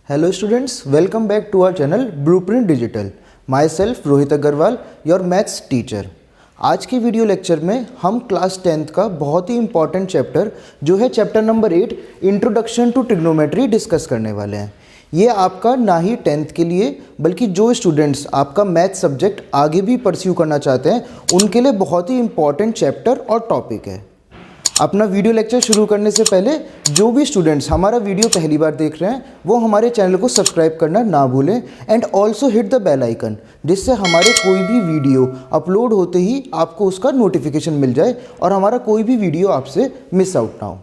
Hello students, welcome back to our channel Blueprint Digital. Myself Rohit Agarwal, your maths teacher. आज के video lecture में हम class 10th का बहुत ही इंपॉर्टेंट चैप्टर जो है chapter number 8 introduction to trigonometry discuss करने वाले हैं। ये आपका ना ही 10th के लिए बल्कि जो स्टूडेंट्स आपका मैथ सब्जेक्ट आगे भी परस्यू करना चाहते हैं उनके लिए बहुत ही इंपॉर्टेंट चैप्टर और टॉपिक है। अपना वीडियो लेक्चर शुरू करने से पहले जो भी स्टूडेंट्स हमारा वीडियो पहली बार देख रहे हैं वो हमारे चैनल को सब्सक्राइब करना ना भूलें and also hit the bell icon, जिससे हमारे कोई भी वीडियो अपलोड होते ही आपको उसका नोटिफिकेशन मिल जाए और हमारा कोई भी वीडियो आपसे मिस आउट ना हो।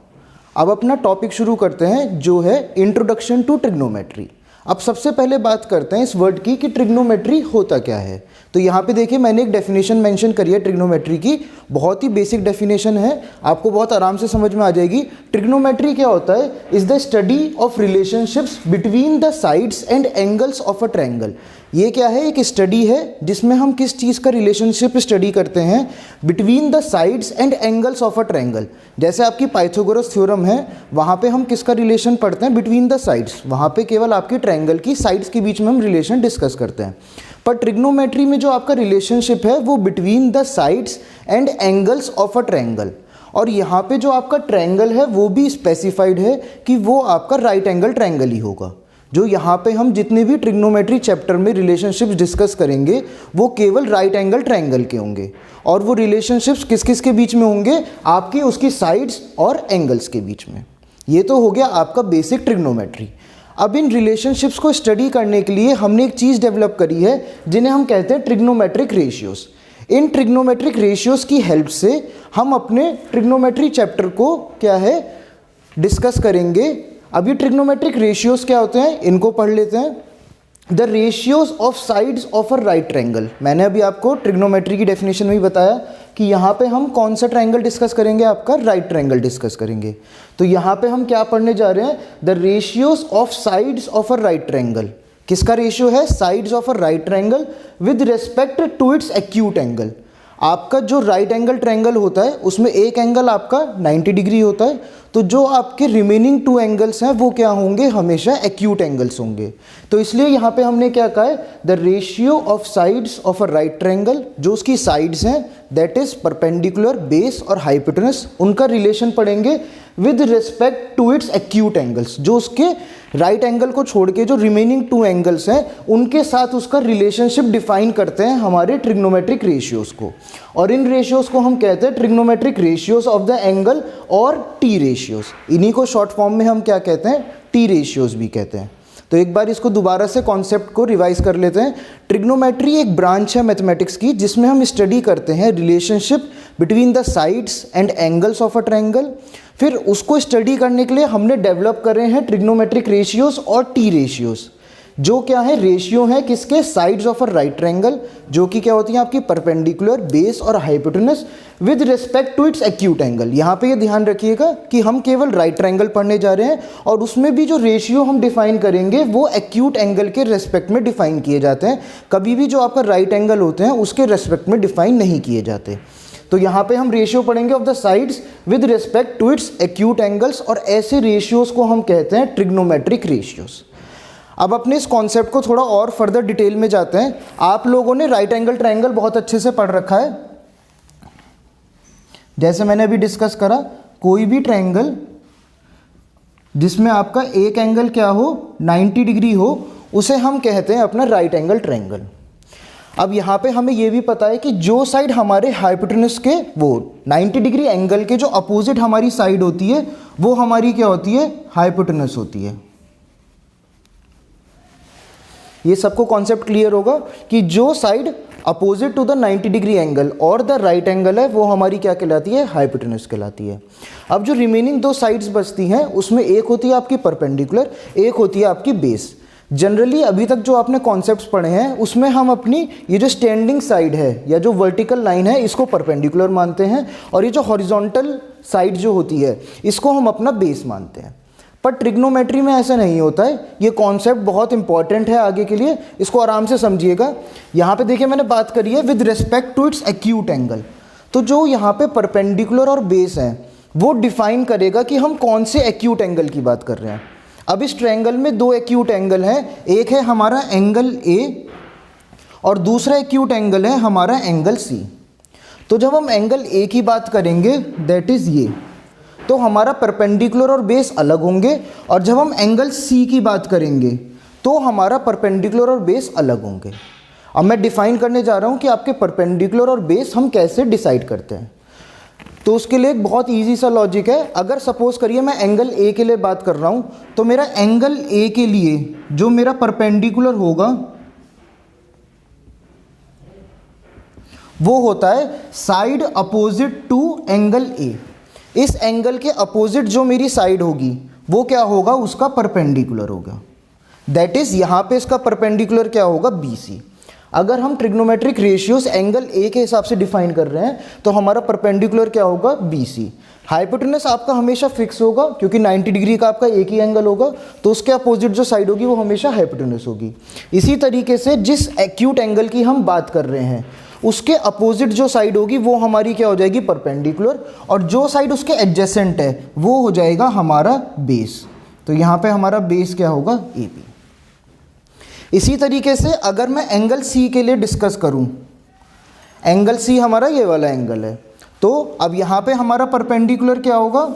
अब अपना टॉपिक शुरू करते हैं जो है इंट्रोडक्शन टू ट्रिग्नोमेट्री। अब सबसे पहले बात करते हैं इस वर्ड की कि ट्रिग्नोमेट्री होता क्या है। तो यहाँ पे देखिए मैंने एक डेफिनेशन मेंशन करी है ट्रिग्नोमेट्री की, बहुत ही बेसिक डेफिनेशन है, आपको बहुत आराम से समझ में आ जाएगी। ट्रिग्नोमेट्री क्या होता है? Is the study of relationships between the sides and angles of a triangle. ये क्या है? एक स्टडी है जिसमें हम किस चीज़ का रिलेशनशिप स्टडी करते हैं between the sides and angles of a triangle. जैसे आपकी पाइथागोरस थ्योरम है, वहाँ पे हम किसका रिलेशन पढ़ते हैं? Between the sides. वहाँ पे केवल आपकी ट्रायंगल की साइड्स के बीच में हम रिलेशन डिस्कस करते हैं। पर ट्रिग्नोमेट्री में जो आपका रिलेशनशिप है वो between the sides and angles of a triangle. और यहाँ पे जो आपका ट्रायंगल है वो भी स्पेसिफाइड है कि वो आपका राइट एंगल ट्रायंगल ही होगा। जो यहाँ पे हम जितने भी ट्रिग्नोमेट्री चैप्टर में रिलेशनशिप्स डिस्कस करेंगे वो केवल राइट एंगल ट्रायंगल के होंगे। और वो रिलेशनशिप्स किस किस के बीच में होंगे? आपकी उसकी साइड्स और एंगल्स के बीच में। ये तो हो गया आपका बेसिक ट्रिग्नोमेट्री। अब इन रिलेशनशिप्स को स्टडी करने के लिए हमने एक चीज़ डेवलप करी है जिन्हें हम कहते हैं ट्रिग्नोमेट्रिक रेशियोज़। इन ट्रिग्नोमेट्रिक रेशियोज़ की हेल्प से हम अपने ट्रिग्नोमेट्री चैप्टर को क्या है डिस्कस करेंगे। अब ये ट्रिग्नोमेट्रिक रेशियोज़ क्या होते हैं इनको पढ़ लेते हैं। The ratios of sides of a right triangle. मैंने अभी आपको ट्रिग्नोमेट्री की डेफिनेशन में ही बताया कि यहाँ पे हम कौन सा ट्रायंगल डिस्कस करेंगे? आपका राइट ट्रायंगल डिस्कस करेंगे। तो यहाँ पे हम क्या पढ़ने जा रहे हैं? The ratios of sides of a right triangle. किसका रेशियो है? Sides of a right triangle with respect to its acute angle. आपका जो राइट एंगल ट्रायंगल होता है उसमें एक एंगल आपका 90 डिग्री होता है, तो जो आपके रिमेनिंग 2 एंगल्स हैं वो क्या होंगे? हमेशा एक्यूट एंगल्स होंगे। तो इसलिए यहाँ पे हमने क्या कहा है? The ratio of sides of a right triangle, जो उसकी साइड्स हैं दैट इज परपेंडिकुलर, बेस और हाइपोटेनस, उनका रिलेशन पढ़ेंगे with respect to its acute angles. जो उसके राइट एंगल को छोड़ के जो रिमेनिंग 2 एंगल्स हैं उनके साथ उसका रिलेशनशिप डिफाइन करते हैं हमारे ट्रिग्नोमेट्रिक रेशियोज़ को। और इन रेशियोज़ को हम कहते हैं trigonometric ratios of the angle और टी रेशियोज़। इन्हीं को शॉर्ट फॉर्म में हम क्या कहते हैं? टी रेशियोज़ भी कहते हैं। तो एक बार इसको दोबारा से कॉन्सेप्ट को रिवाइज कर लेते हैं। ट्रिग्नोमेट्री एक ब्रांच है मैथमेटिक्स की जिसमें हम स्टडी करते हैं relationship between the sides and angles of a triangle. फिर उसको स्टडी करने के लिए हमने डेवलप कर रहे हैं ट्रिग्नोमेट्रिक रेशियोज़ और टी रेशियोज़, जो क्या है? रेशियो है किसके? Sides of a right triangle, जो कि क्या होती है आपकी परपेंडिकुलर, बेस और hypotenuse with respect to its acute angle. यहाँ पे ये ध्यान रखिएगा कि हम केवल राइट ट्रायंगल पढ़ने जा रहे हैं और उसमें भी जो रेशियो हम डिफाइन करेंगे वो एक्यूट एंगल के रेस्पेक्ट में डिफाइन किए जाते हैं। कभी भी जो आपका राइट एंगल होते हैं उसके रेस्पेक्ट में डिफाइन नहीं किए जाते। तो यहाँ पे हम रेशियो पढ़ेंगे of the sides with respect to its acute angles, और ऐसे रेशियोज़ को हम कहते हैं ट्रिग्नोमेट्रिक रेशियोज़। अब अपने इस कॉन्सेप्ट को थोड़ा और फर्दर डिटेल में जाते हैं। आप लोगों ने राइट एंगल ट्रायंगल बहुत अच्छे से पढ़ रखा है। जैसे मैंने अभी डिस्कस करा, कोई भी ट्रायंगल जिसमें आपका एक एंगल क्या हो? 90 डिग्री हो, उसे हम कहते हैं अपना राइट एंगल ट्रायंगल। अब यहाँ पे हमें ये भी पता है कि जो साइड हमारे हाइपोटेनस के वो 90 डिग्री एंगल के जो अपोजिट हमारी साइड होती है वो हमारी क्या होती है? हाइपोटेनस होती है। ये सबको कॉन्सेप्ट क्लियर होगा कि जो side opposite to the 90 degree angle और द राइट एंगल है वो हमारी क्या कहलाती है? हाइपोटेनस कहलाती है। अब जो रिमेनिंग 2 साइड्स बचती हैं उसमें एक होती है आपकी परपेंडिकुलर, एक होती है आपकी बेस। जनरली अभी तक जो आपने कॉन्सेप्ट्स पढ़े हैं उसमें हम अपनी ये जो स्टैंडिंग साइड है या जो वर्टिकल लाइन है इसको परपेंडिकुलर मानते हैं, और ये जो हॉरिजॉन्टल साइड जो होती है इसको हम अपना बेस मानते हैं। पर ट्रिग्नोमेट्री में ऐसा नहीं होता है। ये कॉन्सेप्ट बहुत इंपॉर्टेंट है आगे के लिए, इसको आराम से समझिएगा। यहाँ पे देखिए मैंने बात करी है with respect to its acute angle. तो जो यहाँ पे परपेंडिकुलर और बेस है वो डिफाइन करेगा कि हम कौन से एक्यूट एंगल की बात कर रहे हैं। अब इस ट्रायंगल में दो एक्यूट एंगल हैं, एक है हमारा एंगल ए और दूसरा एक्यूट एंगल है हमारा एंगल सी। तो जब हम एंगल ए की बात करेंगे दैट इज़ ये, तो हमारा परपेंडिकुलर और बेस अलग होंगे, और जब हम एंगल सी की बात करेंगे तो हमारा परपेंडिकुलर और बेस अलग होंगे। अब मैं डिफाइन करने जा रहा हूँ कि आपके परपेंडिकुलर और बेस हम कैसे डिसाइड करते हैं। तो उसके लिए एक बहुत इजी सा लॉजिक है। अगर सपोज करिए मैं एंगल ए के लिए बात कर रहा हूँ, तो मेरा एंगल ए के लिए जो मेरा परपेंडिकुलर होगा वो होता है side opposite to angle A. इस एंगल के अपोजिट जो मेरी साइड होगी वो क्या होगा, उसका परपेंडिकुलर होगा। दैट इज यहाँ पे इसका परपेंडिकुलर क्या होगा, BC। अगर हम ट्रिग्नोमेट्रिक रेशियोज एंगल ए के हिसाब से डिफाइन कर रहे हैं तो हमारा परपेंडिकुलर क्या होगा, BC। हाइपोटेनस आपका हमेशा फिक्स होगा क्योंकि 90 डिग्री का आपका एक ही एंगल होगा, तो उसके अपोजिट जो साइड होगी वो हमेशा हाइपोटेनस होगी। इसी तरीके से जिस एक्यूट एंगल की हम बात कर रहे हैं उसके अपोजिट जो साइड होगी वो हमारी क्या हो जाएगी, परपेंडिकुलर, और जो साइड उसके एडजेसेंट है वो हो जाएगा हमारा बेस। तो यहाँ पे हमारा बेस क्या होगा, AB। इसी तरीके से अगर मैं एंगल C के लिए डिस्कस करूँ, एंगल C हमारा ये वाला एंगल है, तो अब यहाँ पे हमारा परपेंडिकुलर क्या होगा।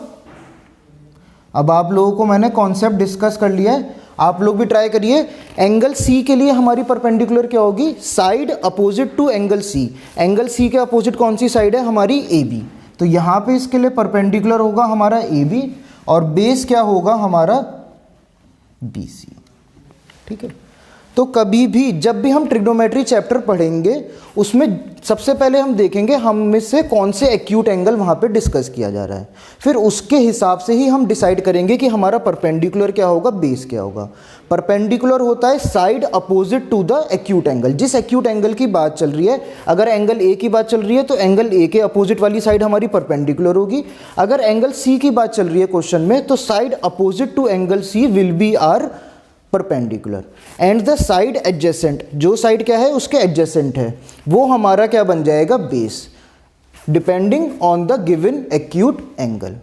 अब आप लोगों को मैंने कॉन्सेप्ट डिस्कस कर लिया है, आप लोग भी ट्राई करिए। एंगल C के लिए हमारी परपेंडिकुलर क्या होगी, side opposite to angle C। Angle C के अपोजिट कौन सी साइड है, हमारी AB। तो यहाँ पे इसके लिए परपेंडिकुलर होगा हमारा AB और बेस क्या होगा हमारा BC। ठीक है। तो कभी भी जब भी हम ट्रिग्नोमेट्री चैप्टर पढ़ेंगे उसमें सबसे पहले हम देखेंगे हम में से कौन से एक्यूट एंगल वहाँ पे डिस्कस किया जा रहा है, फिर उसके हिसाब से ही हम डिसाइड करेंगे कि हमारा परपेंडिकुलर क्या होगा, बेस क्या होगा। परपेंडिकुलर होता है side opposite to the acute angle. जिस एक्यूट एंगल की बात चल रही है, अगर एंगल ए की बात चल रही है तो एंगल ए के अपोजिट वाली साइड हमारी परपेंडिकुलर होगी। अगर एंगल सी की बात चल रही है क्वेश्चन में, तो side opposite to angle C will be our perpendicular and the side adjacent, जो साइड क्या है उसके एडजेसेंट है, वो हमारा क्या बन जाएगा, base, depending on the given acute angle.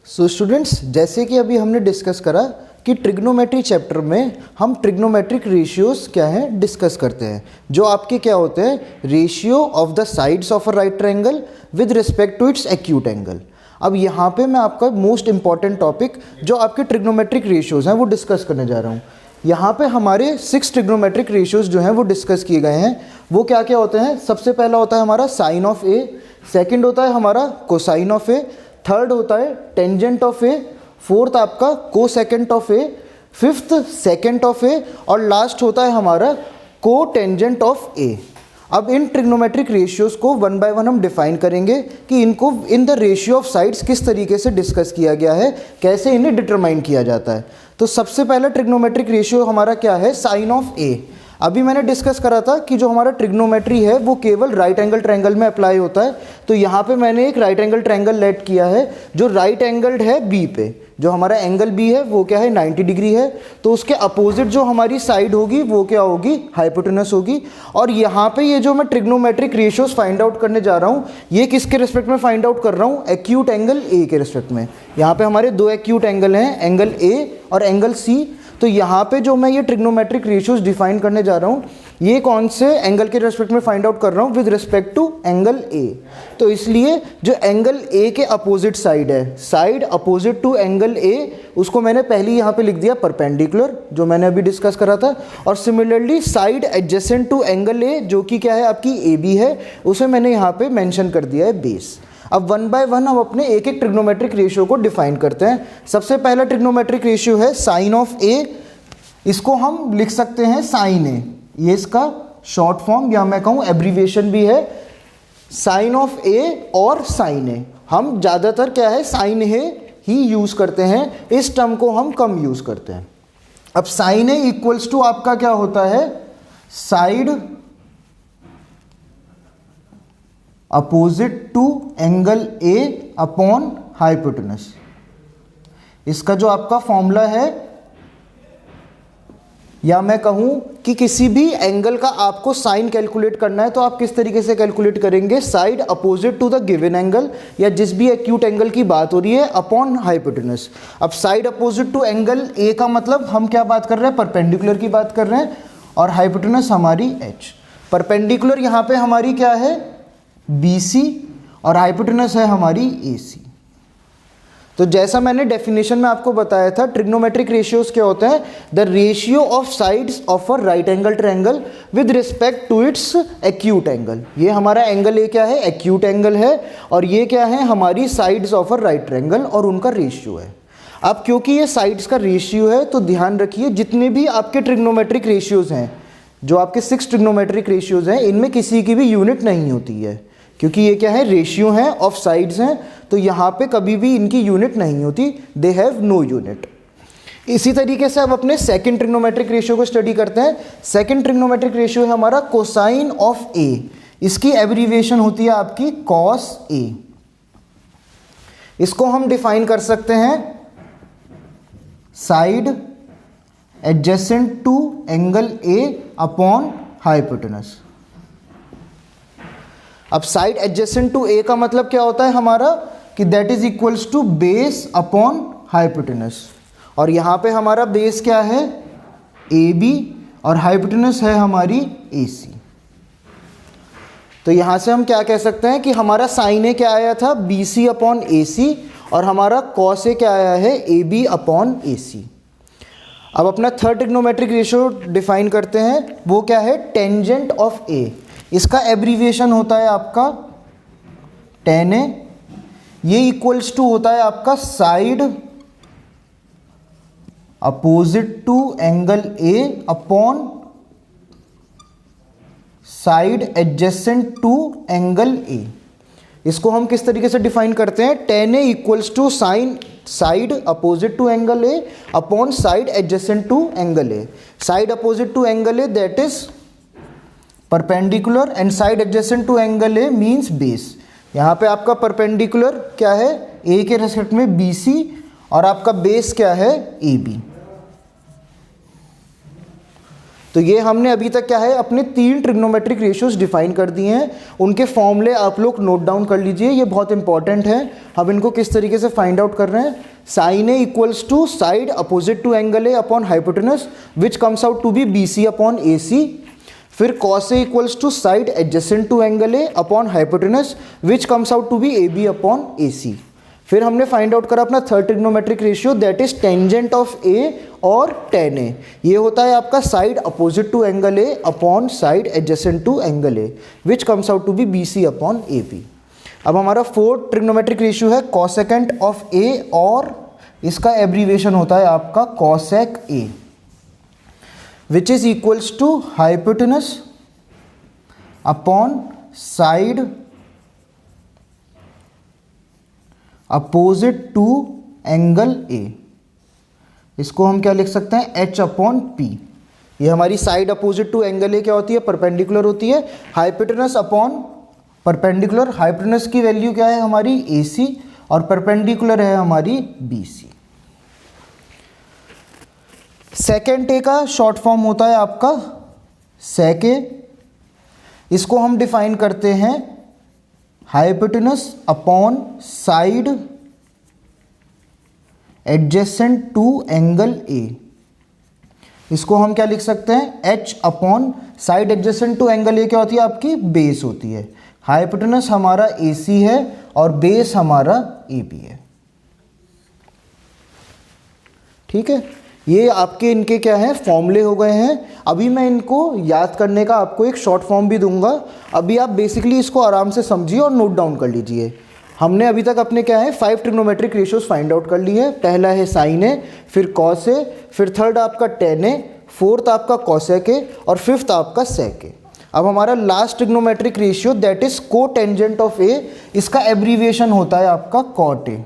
So students, जैसे कि अभी हमने डिस्कस करा कि ट्रिग्नोमेट्री चैप्टर में हम ट्रिग्नोमेट्रिक रेशियोज क्या है डिस्कस करते हैं, जो आपके क्या होते हैं, ratio of the sides of a right triangle with respect to its acute angle. अब यहाँ पे मैं आपका मोस्ट इंपॉर्टेंट टॉपिक जो आपके ट्रिग्नोमेट्रिक रेशियोज हैं वो डिस्कस करने जा रहा हूँ। यहाँ पे हमारे 6 ट्रिग्नोमेट्रिक रेशियोज जो हैं वो डिस्कस किए गए हैं। वो क्या क्या होते हैं, सबसे पहला होता है हमारा साइन ऑफ ए, सेकंड होता है हमारा कोसाइन ऑफ ए, थर्ड होता है टेंजेंट ऑफ ए, फोर्थ आपका cosecant of A, fifth secant of A, और लास्ट होता है हमारा को टेंजेंट ऑफ ए। अब इन ट्रिग्नोमेट्रिक रेशियोज को वन बाय वन हम डिफाइन करेंगे कि इनको in the ratio of sides किस तरीके से डिस्कस किया गया है, कैसे इन्हें डिटरमाइन किया जाता है। तो सबसे पहला ट्रिग्नोमेट्रिक रेशियो हमारा क्या है, साइन ऑफ ए। अभी मैंने डिस्कस करा था कि जो हमारा ट्रिग्नोमेट्री है वो केवल राइट एंगल ट्रायंगल में अप्लाई होता है। तो यहाँ पे मैंने एक राइट एंगल ट्रायंगल लेट किया है जो राइट एंगल्ड है बी पे। जो हमारा एंगल बी है वो क्या है, 90 डिग्री है। तो उसके अपोजिट जो हमारी साइड होगी वो क्या होगी, हाइपोटेनस होगी। और यहाँ पे ये जो मैं ट्रिग्नोमेट्रिक रेशियोज फाइंड आउट करने जा रहा हूँ, ये किसके रिस्पेक्ट में फाइंड आउट कर रहा हूँ, एक्यूट एंगल ए के रिस्पेक्ट में। यहाँ पे हमारे दो एक्यूट एंगल हैं, एंगल ए और एंगल सी। तो यहाँ पे जो मैं ये ट्रिग्नोमेट्रिक रेशियोज डिफाइन करने जा रहा हूँ, ये कौन से एंगल के रिस्पेक्ट में फाइंड आउट कर रहा हूँ, with respect to angle A. तो इसलिए जो एंगल ए के अपोजिट साइड है, side opposite to angle A, उसको मैंने पहले यहाँ पे लिख दिया परपेंडिकुलर, जो मैंने अभी डिस्कस करा था। और similarly side adjacent to angle A, जो कि क्या है आपकी ए बी है, उसे मैंने यहाँ पे मेंशन कर दिया है बेस। अब वन बाय वन हम अपने एक एक ट्रिग्नोमेट्रिक रेशियो को डिफाइन करते हैं। सबसे पहला ट्रिग्नोमेट्रिक रेशियो है साइन ऑफ ए। इसको हम लिख सकते हैं साइन ए, ये इसका शॉर्ट फॉर्म या मैं कहूँ एब्रीविएशन भी है, साइन ऑफ ए और साइन ए। हम ज़्यादातर क्या है, साइन ए ही यूज़ करते हैं, इस टर्म को हम कम यूज़ करते हैं। अब साइन ए इक्वल्स टू आपका क्या होता है, side opposite to angle A upon hypotenuse. इसका जो आपका फॉर्मूला है या मैं कहूँ कि किसी भी एंगल का आपको साइन कैलकुलेट करना है तो आप किस तरीके से कैलकुलेट करेंगे, side opposite to the given angle या जिस भी एक्यूट एंगल की बात हो रही है अपॉन हाइपोटेनस। अब side opposite to angle A का मतलब हम क्या बात कर रहे हैं, परपेंडिकुलर की बात कर रहे हैं, और हाइपोटेनस हमारी एच। परपेंडिकुलर यहाँ पे हमारी क्या है, बी सी, और हाइपोटेनस है हमारी ए सी। तो जैसा मैंने डेफिनेशन में आपको बताया था, ट्रिग्नोमेट्रिक रेशियोज क्या होते हैं, the ratio of sides of a right angle triangle with respect to its acute angle. ये हमारा एंगल ए क्या है, एक्यूट एंगल है, और ये क्या है, हमारी sides of a right triangle, और उनका रेशियो है। अब क्योंकि ये साइड्स का रेशियो है तो ध्यान रखिए जितने भी आपके ट्रिग्नोमेट्रिक रेशियोज हैं, जो आपके 6 ट्रिग्नोमेट्रिक रेशियोज हैं, इनमें किसी की भी यूनिट नहीं होती है, क्योंकि ये क्या है, रेशियो है ऑफ साइड्स हैं, तो यहाँ पे कभी भी इनकी यूनिट नहीं होती, दे हैव नो यूनिट। इसी तरीके से अब अपने सेकंड ट्रिग्नोमेट्रिक रेशियो को स्टडी करते हैं। सेकंड ट्रिग्नोमेट्रिक रेशियो है हमारा कोसाइन ऑफ ए, इसकी एब्रीविएशन होती है आपकी कॉस ए। इसको हम डिफाइन कर सकते हैं side adjacent to angle A upon hypotenuse. अब साइड एडजेसेंट टू ए का मतलब क्या होता है हमारा, कि that is equals to base upon hypotenuse, और यहाँ पे हमारा बेस क्या है, ए बी, और हाइपोटेनस है हमारी ए सी। तो यहाँ से हम क्या कह सकते हैं कि हमारा साइन ए क्या आया था, बी सी अपॉन ए सी, और हमारा कॉस ए क्या आया है, ए बी अपॉन ए सी। अब अपना थर्ड ट्रिग्नोमेट्रिक रेशियो डिफाइन करते हैं, वो क्या है, टेंजेंट ऑफ ए। इसका एब्रीविएशन होता है आपका टेन ए, ये इक्वल्स टू होता है आपका side opposite to angle A upon side adjacent to angle A. इसको हम किस तरीके से डिफाइन करते हैं, tan A equals to side opposite to angle A upon side adjacent to angle A. Side opposite to angle A that is perpendicular, and side adjacent to angle A means base. यहाँ पे आपका perpendicular क्या है, ए के respect में B C, और आपका base क्या है, ए बी। तो ये हमने अभी तक क्या है, अपने 3 ट्रिग्नोमेट्रिक रेशियोज डिफाइन कर दिए हैं। उनके फॉर्मूले आप लोग नोट डाउन कर लीजिए, ये बहुत इंपॉर्टेंट है। हम इनको किस तरीके से फाइंड आउट कर रहे हैं, sine A equals to side opposite to angle A upon hypotenuse which comes out to be B C upon A C. फिर cos A equals to side adjacent to angle A upon hypotenuse which comes out to be A B upon A C. फिर हमने find out करा अपना third trigonometric ratio that is tangent of A और tan A. ये होता है आपका side opposite to angle A upon side adjacent to angle A which comes out to be B C upon A B. अब हमारा fourth trigonometric ratio है कॉसेकेंट of A, और इसका एब्रीविएशन होता है आपका cosec A, which is equals to hypotenuse upon side opposite to angle A। इसको हम क्या लिख सकते हैं, h अपॉन पी। ये हमारी side opposite to angle A क्या होती है, परपेंडिकुलर होती है। हाइपोटेनस अपॉन परपेंडिकुलर, हाइपोटेनस की वैल्यू क्या है हमारी ए सी, और परपेंडिकुलर है हमारी बी सी। सेकेंड ए का शॉर्ट फॉर्म होता है आपका सेक ए। इसको हम डिफाइन करते हैं hypotenuse upon side adjacent to angle A. इसको हम क्या लिख सकते हैं, H upon side adjacent to angle A क्या होती है आपकी, बेस होती है। हाइपोटेनस हमारा ए सी है और बेस हमारा ए बी है। ठीक है, ये आपके इनके क्या है, फॉर्मूले हो गए हैं। अभी मैं इनको याद करने का आपको एक शॉर्ट फॉर्म भी दूंगा। अभी आप बेसिकली इसको आराम से समझिए और नोट डाउन कर लीजिए। हमने अभी तक अपने क्या है 5 ट्रिग्नोमेट्रिक रेशियोज फाइंड आउट कर लिए। पहला है साइन ए, फिर कॉस ए, फिर थर्ड आपका टेन ए, फोर्थ आपका कॉसेक ए, और फिफ्थ आपका सेक ए। अब हमारा last trigonometric ratio that is cotangent of A, इसका एब्रीविएशन होता है आपका कॉट ए।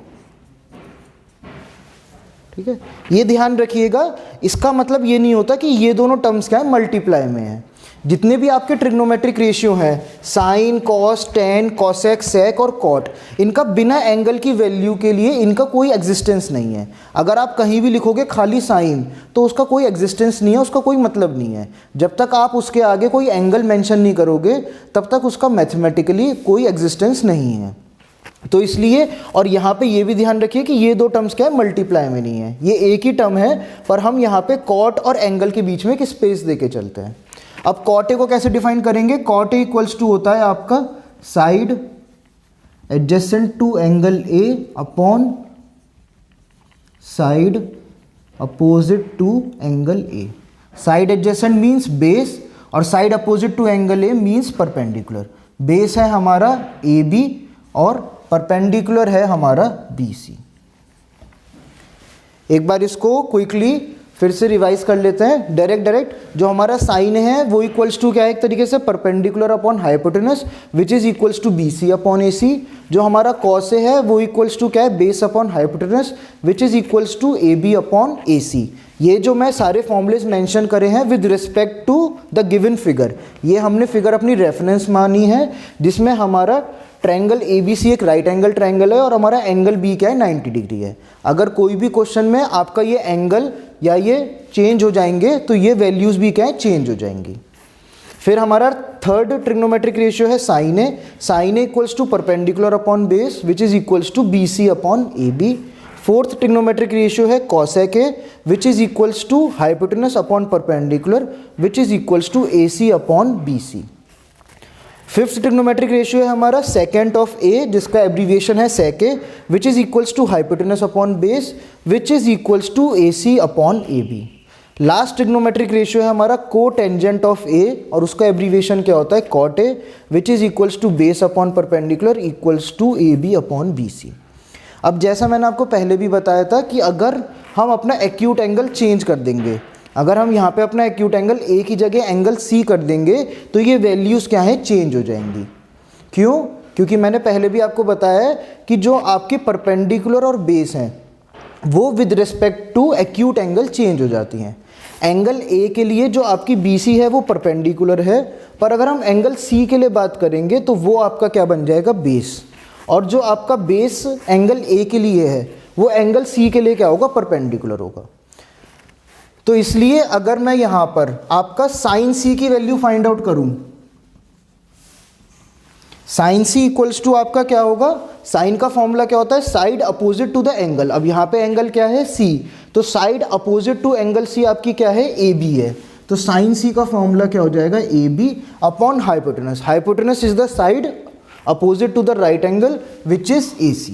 ठीक है, ये ध्यान रखिएगा, इसका मतलब ये नहीं होता कि ये दोनों टर्म्स क्या है मल्टीप्लाई में है। जितने भी आपके ट्रिग्नोमेट्रिक रेशियो हैं, साइन, कॉस, टेन, कॉसेक, सेक और कॉट, इनका बिना एंगल की वैल्यू के लिए इनका कोई एग्जिस्टेंस नहीं है। अगर आप कहीं भी लिखोगे खाली साइन तो उसका कोई एग्जिस्टेंस नहीं है, उसका कोई मतलब नहीं है। जब तक आप उसके आगे कोई एंगल मेंशन नहीं करोगे तब तक उसका मैथमेटिकली कोई एग्जिस्टेंस नहीं है। तो इसलिए, और यहाँ पे ये भी ध्यान रखिए कि ये दो टर्म्स क्या है, मल्टीप्लाई में नहीं है, ये एक ही टर्म है, पर हम यहाँ पे कॉट और एंगल के बीच में एक स्पेस देके चलते हैं। अब कॉट ए को कैसे डिफाइन करेंगे? कॉट ए इक्वल्स टू होता है आपका side adjacent to angle A upon side opposite to angle A. Side adjacent means base और side opposite to angle A means perpendicular. Base है हमारा ए बी और परपेंडिकुलर है हमारा बी सी। एक बार इसको क्विकली फिर से रिवाइज कर लेते हैं। डायरेक्ट जो हमारा साइन है वो इक्वल्स टू क्या है, एक तरीके से perpendicular upon hypotenuse which is equals to B C upon A C. जो हमारा कॉस है वो इक्वल्स टू क्या है, base upon hypotenuse which is equals to A B upon A C. ये जो मैं सारे फॉर्मूलेज मेंशन करे हैं with respect to the given figure, ये हमने फिगर अपनी रेफरेंस मानी है, जिसमें हमारा ट्रायंगल ABC एक राइट एंगल ट्रायंगल है और हमारा एंगल B क्या है, 90 डिग्री है। अगर कोई भी क्वेश्चन में आपका ये एंगल या ये चेंज हो जाएंगे तो ये वैल्यूज़ भी क्या है, चेंज हो जाएंगी। फिर हमारा थर्ड ट्रिग्नोमेट्रिक रेशियो है sine A. Sine A equals to perpendicular upon base which is equals to BC upon AB। Fourth trigonometric ratio है cosec A which is equals to hypotenuse upon perpendicular which is equals to AC upon BC। Fifth trigonometric ratio है हमारा secant of A, जिसका abbreviation है sec A, which is equals to hypotenuse upon base which is equals to AC upon AB। Last trigonometric ratio है हमारा को tangent of A और उसका abbreviation क्या होता है, cot A, which is equals to base upon perpendicular equals to AB upon BC। अब जैसा मैंने आपको पहले भी बताया था कि अगर हम अपना एक्यूट एंगल चेंज कर देंगे, अगर हम यहाँ पे अपना एक्यूट एंगल ए की जगह एंगल सी कर देंगे तो ये वैल्यूज़ क्या हैं, चेंज हो जाएंगी। क्यों? क्योंकि मैंने पहले भी आपको बताया है कि जो आपके परपेंडिकुलर और बेस हैं वो with respect to acute angle change हो जाती हैं। एंगल ए के लिए जो आपकी BC है वो परपेंडिकुलर है, पर अगर हम एंगल सी के लिए बात करेंगे तो वो आपका क्या बन जाएगा, बेस। और जो आपका बेस एंगल ए के लिए है वो एंगल सी के लिए क्या होगा, परपेंडिकुलर होगा। तो इसलिए अगर मैं यहां पर आपका साइन सी की वैल्यू फाइंड आउट करूं, साइन सी इक्वल्स टू आपका क्या होगा, साइन का फॉर्मूला क्या होता है, side opposite to the angle. अब यहां पे एंगल क्या है, सी, तो side opposite to angle C आपकी क्या है, AB है। तो साइन सी का फॉर्मूला क्या हो जाएगा, AB upon hypotenuse. Hypotenuse is the side opposite to the right angle which is AC।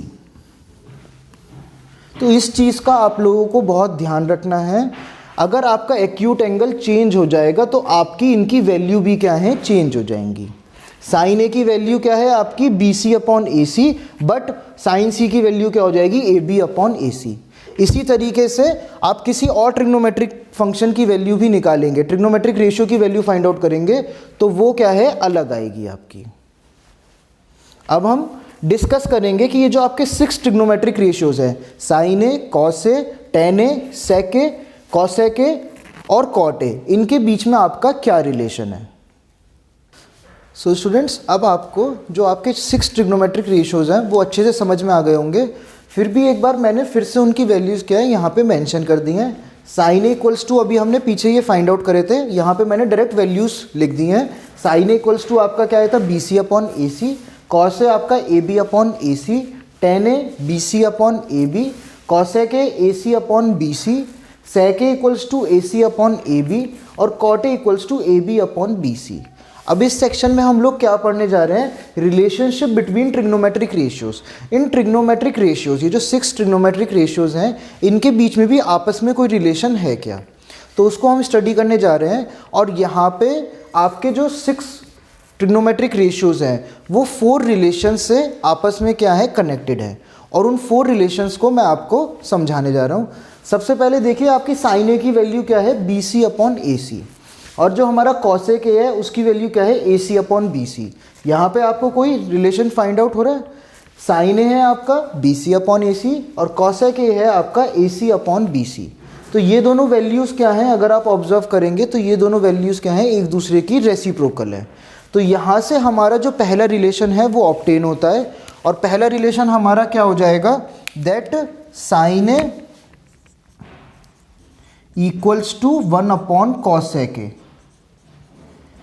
तो इस चीज का आप लोगों को बहुत ध्यान रखना है। अगर आपका एक्यूट एंगल चेंज हो जाएगा तो आपकी इनकी वैल्यू भी क्या है, चेंज हो जाएंगी। साइन ए की वैल्यू क्या है आपकी, BC upon AC, but sine C की वैल्यू क्या हो जाएगी, AB अपॉन AC। इसी तरीके से आप किसी और ट्रिग्नोमेट्रिक फंक्शन की वैल्यू भी निकालेंगे, ट्रिग्नोमेट्रिक रेशियो की वैल्यू फाइंड आउट करेंगे तो वो क्या है, अलग आएगी आपकी। अब हम डिस्कस करेंगे कि ये जो आपके 6 ट्रिग्नोमेट्रिक रेशियोज हैं, sine A, cos A, tan A, sec A, cosec A और कॉट ए, इनके बीच में आपका क्या रिलेशन है। सो स्टूडेंट्स, अब आपको जो आपके 6 ट्रिग्नोमेट्रिक रेशियोज हैं वो अच्छे से समझ में आ गए होंगे। फिर भी एक बार मैंने फिर से उनकी वैल्यूज़ क्या है यहाँ पे मेंशन कर दी हैं। साइन ए इक्वल्स टू अभी हमने पीछे ये फाइंड आउट करे थे, यहाँ पे मैंने डायरेक्ट वैल्यूज़ लिख दी हैं। साइन ए इक्वल्स टू आपका क्या था, BC upon AC, cos A आपका AB upon AC, tan A BC upon AB, cosec A AC upon BC, sec A equals to AC upon AB और cot A equals to AB upon BC। अब इस section में हम लोग क्या पढ़ने जा रहे हैं, रिलेशनशिप बिटवीन ट्रिग्नोमेट्रिक रेशियोज। इन ट्रिग्नोमेट्रिक रेशियोज, ये जो 6 ट्रिग्नोमेट्रिक रेशियोज हैं, इनके बीच में भी आपस में कोई रिलेशन है क्या, तो उसको हम स्टडी करने जा रहे हैं। और यहाँ पे आपके जो 6 ट्रिग्नोमेट्रिक रेशियोज हैं वो 4 रिलेशन से आपस में क्या है, कनेक्टेड है। और उन 4 रिलेशंस को मैं आपको समझाने जा रहा हूँ। सबसे पहले देखिए आपकी साइन ए की वैल्यू क्या है, BC अपॉन AC, और जो हमारा कॉसेक ए है उसकी वैल्यू क्या है, AC अपॉन BC। यहाँ पे आपको कोई रिलेशन फाइंड आउट हो रहा है, साइन ए है आपका BC अपॉन AC और कॉसेक ए है आपका AC अपॉन BC। तो ये दोनों वैल्यूज़ क्या हैं, अगर आप ऑब्जर्व करेंगे तो ये दोनों वैल्यूज़ क्या हैं, एक दूसरे की रेसिप्रोकल है। तो यहाँ से हमारा जो पहला रिलेशन है वो ऑब्टेन होता है, और पहला रिलेशन हमारा क्या हो जाएगा, that sine A equals to 1/cos A,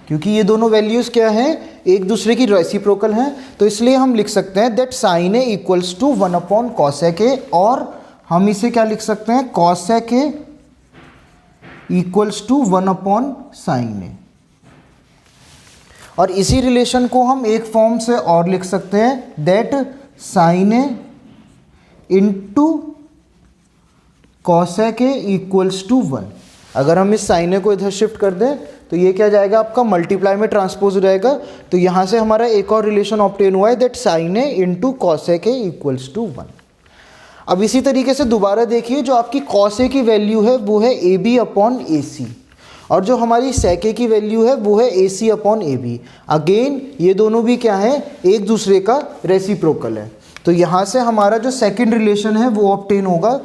क्योंकि ये दोनों वैल्यूज़ क्या हैं, एक दूसरे की रेसिप्रोकल हैं, तो इसलिए हम लिख सकते हैं that sine A equals to 1/cos A, और हम इसे क्या लिख सकते हैं, cos A equals to 1/sin A. और इसी रिलेशन को हम एक फॉर्म से और लिख सकते हैं, that sine A into cos A equals to 1। अगर हम इस साइन ए को इधर शिफ्ट कर दें तो ये क्या जाएगा, आपका मल्टीप्लाई में ट्रांसपोज हो जाएगा। तो यहाँ से हमारा एक और रिलेशन ऑब्टेन हुआ है, that sine A into cos A equals to 1। अब इसी तरीके से दोबारा देखिए, जो आपकी कॉस ए की वैल्यू है वो है ए बी अपॉन ए सी, और जो हमारी सेक ए की वैल्यू है वो है ए C upon A B. Again ये दोनों भी क्या है, एक दूसरे का रेसिप्रोकल है। तो यहाँ से हमारा जो सेकंड रिलेशन है वो ऑब्टेन होगा।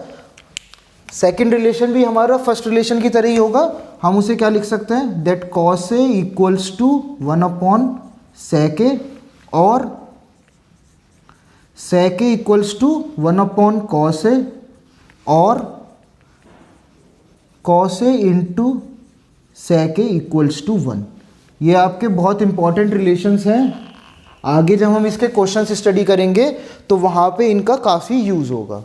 सेकंड रिलेशन भी हमारा फर्स्ट रिलेशन की तरह ही होगा। हम उसे क्या लिख सकते हैं, that cos A equals to 1/sec A, और sec A equals to 1/cos A, और cos A into sec A equals to 1। ये आपके बहुत इंपॉर्टेंट रिलेशंस हैं। आगे जब हम इसके क्वेश्चंस स्टडी करेंगे तो वहाँ पे इनका काफ़ी यूज़ होगा।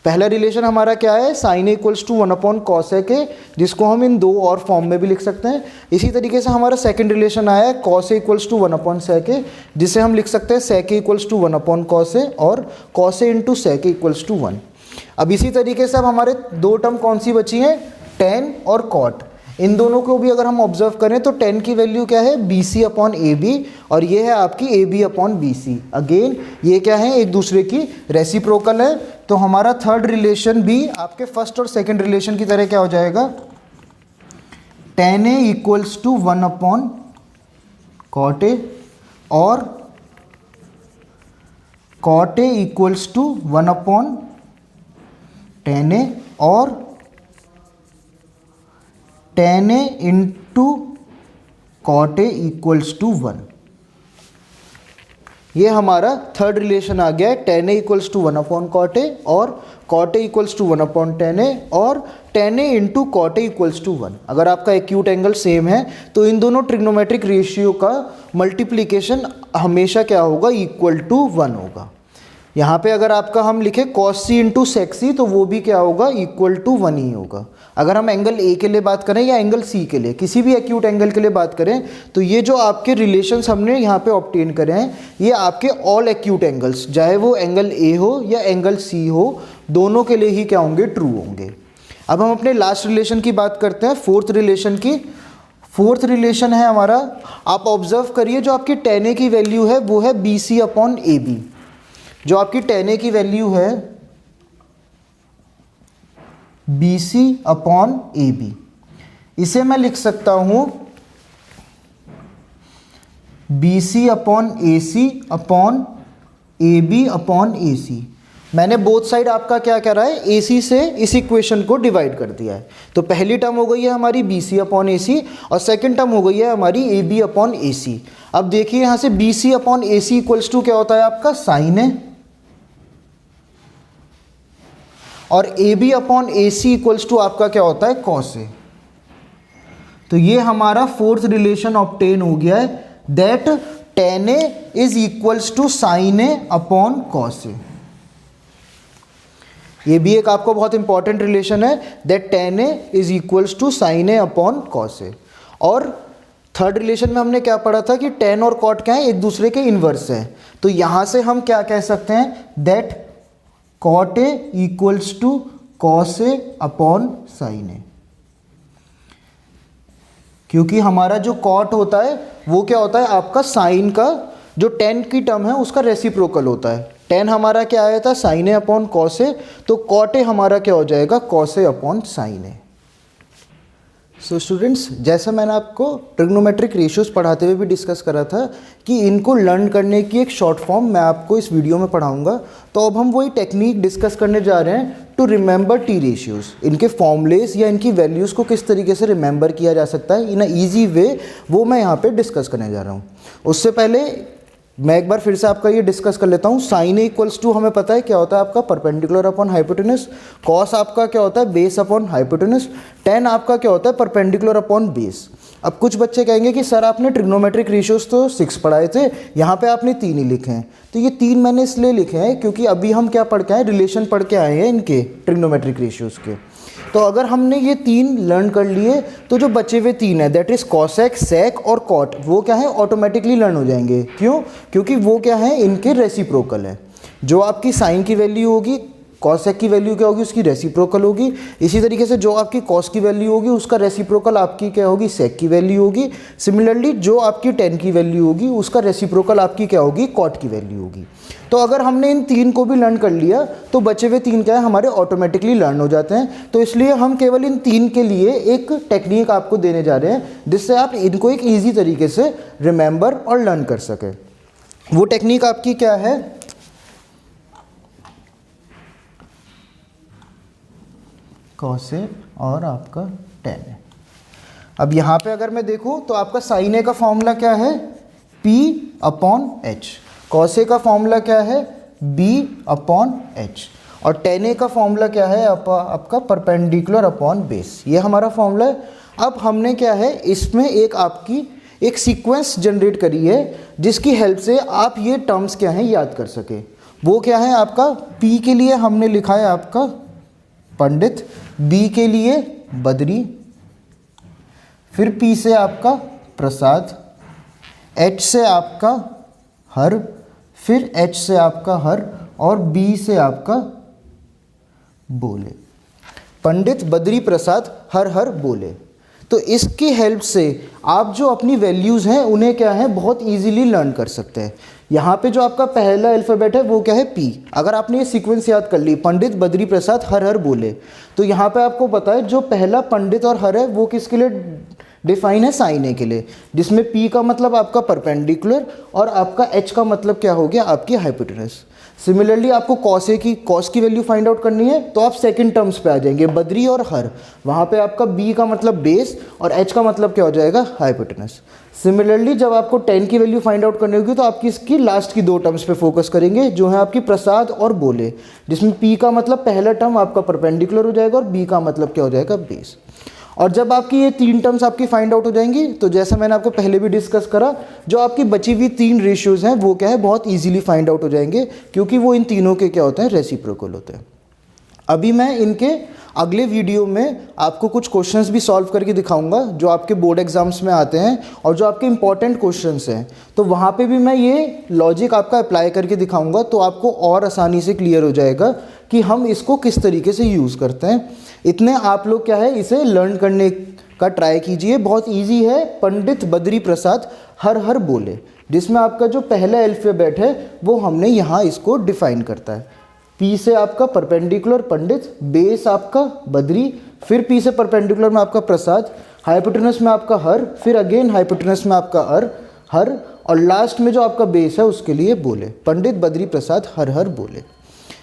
पहला रिलेशन हमारा क्या है, sine A equals to 1/cos A, जिसको हम इन दो और फॉर्म में भी लिख सकते हैं। इसी तरीके से हमारा सेकंड रिलेशन आया है cos A equals to 1/sec A, जिसे हम लिख सकते हैं sec A equals to 1/cos A, और cos A into sec A equals to 1। अब इसी तरीके से अब हमारे दो टर्म कौन सी बची हैं, tan और cot। इन दोनों को भी अगर हम ऑब्जर्व करें तो tan की वैल्यू क्या है, B C upon A B, और ये है आपकी A B upon B C. Again ये क्या है, एक दूसरे की रेसिप्रोकल है। तो हमारा थर्ड रिलेशन भी आपके फर्स्ट और सेकंड रिलेशन की तरह क्या हो जाएगा, tan A equals to 1/cot A, और cot A equals to 1/tan A, और tan A into cot A equals to 1। ये हमारा थर्ड रिलेशन आ गया है, tan A equals to 1/cot A, और cot A equals to 1/tan A, और tan A into cot A equals to 1। अगर आपका एक्यूट एंगल सेम है तो इन दोनों ट्रिग्नोमेट्रिक रेशियो का मल्टीप्लिकेशन हमेशा क्या होगा, इक्वल टू 1 होगा। यहाँ पे अगर आपका हम लिखें cos c into sec c, तो वो भी क्या होगा, इक्वल टू 1 ही होगा। अगर हम एंगल ए के लिए बात करें या एंगल सी के लिए, किसी भी एक्यूट एंगल के लिए बात करें, तो ये जो आपके रिलेशंस हमने यहाँ पे ऑब्टेन करे हैं, ये आपके ऑल एक्यूट एंगल्स, चाहे वो एंगल ए हो या एंगल सी हो, दोनों के लिए ही क्या होंगे, ट्रू होंगे। अब हम अपने लास्ट रिलेशन की बात करते हैं, फोर्थ रिलेशन की। फोर्थ रिलेशन है हमारा, आप ऑब्जर्व करिए, जो आपकी tan ए की वैल्यू है वो है B C upon A B. जो आपकी tan ए की वैल्यू है B C upon A B, इसे मैं लिख सकता हूं B C upon A C upon A B upon A C. मैंने बोथ साइड आपका क्या कह रहा है, ए सी से इस इक्वेशन को डिवाइड कर दिया है। तो पहली टर्म हो गई है हमारी बी सी अपॉन ए सी, और सेकेंड टर्म हो गई है हमारी ए बी अपॉन ए सी। अब देखिए यहाँ से B C upon A C equals to क्या होता है आपका, साइन ए, और A B upon A C equals to आपका क्या होता है, कॉस ए। तो ये हमारा फोर्थ रिलेशन ऑब्टेन हो गया है, that tan A is equals to sine A upon cos A. ये भी एक आपको बहुत इंपॉर्टेंट रिलेशन है, that tan A is equals to sine A upon cos A. और थर्ड रिलेशन में हमने क्या पढ़ा था कि tan और cot क्या है, एक दूसरे के इन्वर्स है। तो यहाँ से हम क्या कह सकते हैं, that cot A equals to cos A upon sine A. क्योंकि हमारा जो cot होता है वो क्या होता है, आपका साइन का जो tan की टर्म है उसका रेसिप्रोकल होता है। tan हमारा क्या आया था, साइन ए अपॉन कॉस ए, तो cot ए हमारा क्या हो जाएगा, cos A upon sine A. So students, जैसा मैंने आपको ट्रिग्नोमेट्रिक रेशियोज पढ़ाते हुए भी डिस्कस करा था कि इनको लर्न करने की एक शॉर्ट फॉर्म मैं आपको इस वीडियो में पढ़ाऊंगा। तो अब हम वही टेक्निक डिस्कस करने जा रहे हैं टू रिमेंबर टी रेशियोज। इनके फॉर्मूलेस या इनकी वैल्यूज़ को किस तरीके से रिमेंबर किया जा सकता है इन अ ईजी वे, वो मैं यहाँ पे डिस्कस करने जा रहा हूँ। उससे पहले मैं एक बार फिर से आपका ये डिस्कस कर लेता हूँ। साइन ए इक्वल्स टू हमें पता है क्या होता है आपका परपेंडिकुलर अपॉन हाइपोटेनस। कॉस आपका क्या होता है बेस अपॉन हाइपोटेनस। टेन आपका क्या होता है परपेंडिकुलर अपॉन बेस। अब कुछ बच्चे कहेंगे कि सर आपने ट्रिग्नोमेट्रिक रेशियोज तो 6 पढ़ाए थे, यहाँ पे आपने 3 ही लिखे हैं। तो ये 3 मैंने इसलिए लिखे हैं क्योंकि अभी हम क्या पढ़ के आए, रिलेशन पढ़ के आए हैं इनके ट्रिग्नोमेट्रिक रेशियोज के। तो अगर हमने ये 3 लर्न कर लिए तो जो बचे हुए 3 है दैट इज़ कॉसेक, सेक और कॉट, वो क्या है ऑटोमेटिकली लर्न हो जाएंगे। क्यों? क्योंकि वो क्या है इनके रेसिप्रोकल है। जो आपकी साइन की वैल्यू होगी, कॉसेक की वैल्यू क्या होगी उसकी रेसिप्रोकल होगी। इसी तरीके से जो आपकी कॉस की वैल्यू होगी उसका रेसिप्रोकल आपकी क्या होगी, सेक की वैल्यू होगी। सिमिलरली जो आपकी टेन की वैल्यू होगी उसका रेसिप्रोकल आपकी क्या होगी, कॉट की वैल्यू होगी। तो अगर हमने इन 3 को भी लर्न कर लिया तो बचे हुए 3 क्या है हमारे ऑटोमेटिकली लर्न हो जाते हैं। तो इसलिए हम केवल इन 3 के लिए एक टेक्निक आपको देने जा रहे हैं जिससे आप इनको एक ईजी तरीके से रिमेंबर और लर्न कर सकें। वो टेक्निक आपकी क्या है, कॉसेक और आपका टेन है। अब यहाँ पे अगर मैं देखूँ तो आपका साइन ए का फॉर्मूला क्या है, P अपॉन H। कॉसेक का फॉर्मूला क्या है, B अपॉन H। और टेन ए का फॉर्मूला क्या है आपका परपेंडिकुलर अपॉन बेस। ये हमारा फॉर्मूला है। अब हमने क्या है इसमें एक आपकी एक सीक्वेंस जनरेट करी है जिसकी हेल्प से आप ये टर्म्स क्या हैं याद कर सके। वो क्या है आपका P के लिए हमने लिखा है आपका पंडित, B के लिए बद्री, फिर P से आपका प्रसाद, H से आपका हर, फिर H से आपका हर और B से आपका बोले। पंडित, बद्री, प्रसाद, हर हर बोले। तो इसकी हेल्प से आप जो अपनी वैल्यूज़ हैं उन्हें क्या है बहुत इजीली लर्न कर सकते हैं। यहाँ पे जो आपका पहला अल्फ़ाबेट है वो क्या है P। अगर आपने ये सीक्वेंस याद कर ली पंडित, बद्री, प्रसाद, हर हर बोले, तो यहाँ पे आपको पता है जो पहला पंडित और हर है वो किसके लिए डिफाइन है, साइन ए के लिए, जिसमें P का मतलब आपका परपेंडिकुलर और आपका H का मतलब क्या हो गया आपकी हाइपोटेनस। सिमिलरली आपको कॉस की वैल्यू फाइंड आउट करनी है तो आप सेकंड टर्म्स पे आ जाएंगे बद्री और हर। वहाँ पे आपका B का मतलब बेस और H का मतलब क्या हो जाएगा, हाइपोटेनस। सिमिलरली जब आपको 10 की वैल्यू फाइंड आउट करनी होगी तो आपकी इसकी लास्ट की 2 टर्म्स पे फोकस करेंगे जो है आपकी प्रसाद और बोले, जिसमें P का मतलब पहला टर्म आपका परपेंडिकुलर हो जाएगा और B का मतलब क्या हो जाएगा, बेस। और जब आपकी ये 3 टर्म्स आपकी फाइंड आउट हो जाएंगी तो जैसा मैंने आपको पहले भी डिस्कस करा, जो आपकी बची हुई 3 रेशियोज़ हैं वो क्या है बहुत इजीली फाइंड आउट हो जाएंगे क्योंकि वो इन तीनों के क्या होते हैं, रेसिप्रोकल होते हैं। अभी मैं इनके अगले वीडियो में आपको कुछ क्वेश्चंस भी सॉल्व करके दिखाऊंगा जो आपके बोर्ड एग्जाम्स में आते हैं और जो आपके इंपॉर्टेंट क्वेश्चंस हैं। तो वहाँ पे भी मैं ये लॉजिक आपका अप्लाई करके दिखाऊंगा तो आपको और आसानी से क्लियर हो जाएगा कि हम इसको किस तरीके से यूज़ करते हैं। इतने आप लोग क्या है इसे लर्न करने का ट्राई कीजिए, बहुत ईजी है। पंडित, बद्री, प्रसाद, हर हर बोले, जिसमें आपका जो पहला अल्फ़ाबेट है वो हमने यहाँ इसको डिफाइन करता है। P से आपका परपेंडिकुलर पंडित, बेस आपका बद्री, फिर P से परपेंडिकुलर में आपका प्रसाद, हाइपोटेनस में आपका हर, फिर अगेन हाइपोटेनस में आपका हर और लास्ट में जो आपका बेस है उसके लिए बोले। पंडित, बद्री, प्रसाद, हर हर बोले।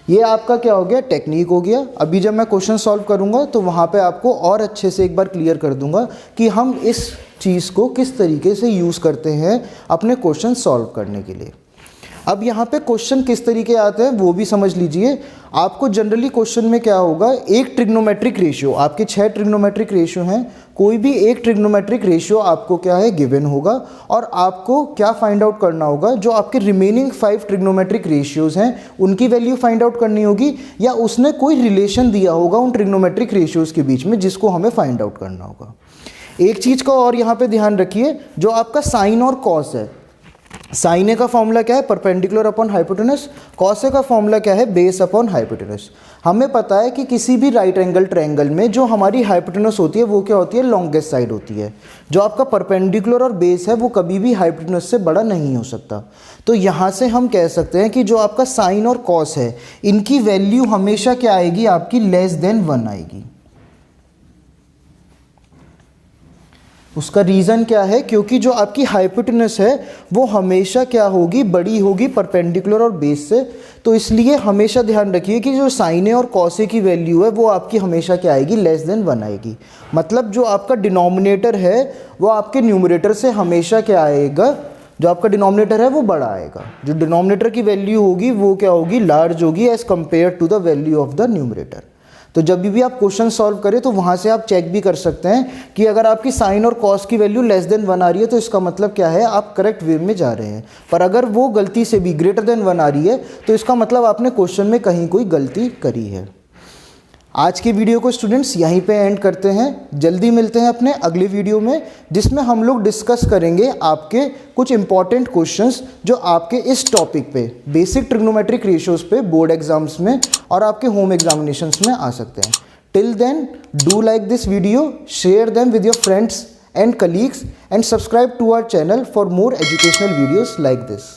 ये आपका क्या हो गया, टेक्निक हो गया। अभी जब मैं क्वेश्चन सॉल्व करूँगा तो वहाँ पे आपको और अच्छे से एक बार क्लियर कर दूँगा कि हम इस चीज़ को किस तरीके से यूज़ करते हैं अपने क्वेश्चन सॉल्व करने के लिए। अब यहाँ पे क्वेश्चन किस तरीके आते हैं वो भी समझ लीजिए। आपको जनरली क्वेश्चन में क्या होगा, एक ट्रिग्नोमेट्रिक रेशियो, आपके 6 ट्रिग्नोमेट्रिक रेशियो हैं, कोई भी एक ट्रिग्नोमेट्रिक रेशियो आपको क्या है गिवन होगा और आपको क्या फाइंड आउट करना होगा, जो आपके रिमेनिंग 5 ट्रिग्नोमेट्रिक रेशियोज़ हैं उनकी वैल्यू फाइंड आउट करनी होगी या उसने कोई रिलेशन दिया होगा उन ट्रिग्नोमेट्रिक रेशियोज़ के बीच में जिसको हमें फाइंड आउट करना होगा। एक चीज़ का और यहाँ पर ध्यान रखिए, जो आपका साइन और कॉस है, साइन ए का फॉर्मूला क्या है, perpendicular upon hypotenuse. Cos A का फॉर्मूला क्या है, बेस अपॉन हाइपोटेनस। हमें पता है कि किसी भी राइट एंगल ट्रायंगल में जो हमारी हाइपोटेनस होती है वो क्या होती है, लॉन्गेस्ट साइड होती है। जो आपका परपेंडिकुलर और बेस है वो कभी भी हाइपोटेनस से बड़ा नहीं हो सकता। तो यहाँ से हम कह सकते हैं कि जो आपका साइन और कॉस है इनकी वैल्यू हमेशा क्या आएगी, आपकी लेस देन 1 आएगी। उसका रीज़न क्या है? क्योंकि जो आपकी हाइपोटेनस है वो हमेशा क्या होगी? बड़ी होगी परपेंडिकुलर और बेस से। तो इसलिए हमेशा ध्यान रखिए कि जो साइन ए और कॉस ए की वैल्यू है वो आपकी हमेशा क्या आएगी? लेस देन 1 आएगी। मतलब जो आपका डिनोमिनेटर है वो आपके न्यूमरेटर से हमेशा क्या आएगा? जो आपका डिनोमिनेटर है वो बड़ा आएगा। जो डिनोमिनेटर की वैल्यू होगी वो क्या होगी? लार्ज होगी as compare to the value of the numerator. तो जब भी आप क्वेश्चन सॉल्व करें तो वहाँ से आप चेक भी कर सकते हैं कि अगर आपकी साइन और कॉस की वैल्यू लेस देन 1 आ रही है तो इसका मतलब क्या है? आप करेक्ट वे में जा रहे हैं। पर अगर वो गलती से भी ग्रेटर देन 1 आ रही है तो इसका मतलब आपने क्वेश्चन में कहीं कोई गलती करी है। आज के वीडियो को स्टूडेंट्स यहीं पे एंड करते हैं। जल्दी मिलते हैं अपने अगले वीडियो में, जिसमें हम लोग डिस्कस करेंगे आपके कुछ इंपॉर्टेंट क्वेश्चंस जो आपके इस टॉपिक पे बेसिक ट्रिग्नोमेट्रिक रेशियोज पे बोर्ड एग्जाम्स में और आपके होम एग्जामिनेशंस में आ सकते हैं। Till then do like this video, share them with your friends and colleagues and subscribe to our channel for more educational videos like this.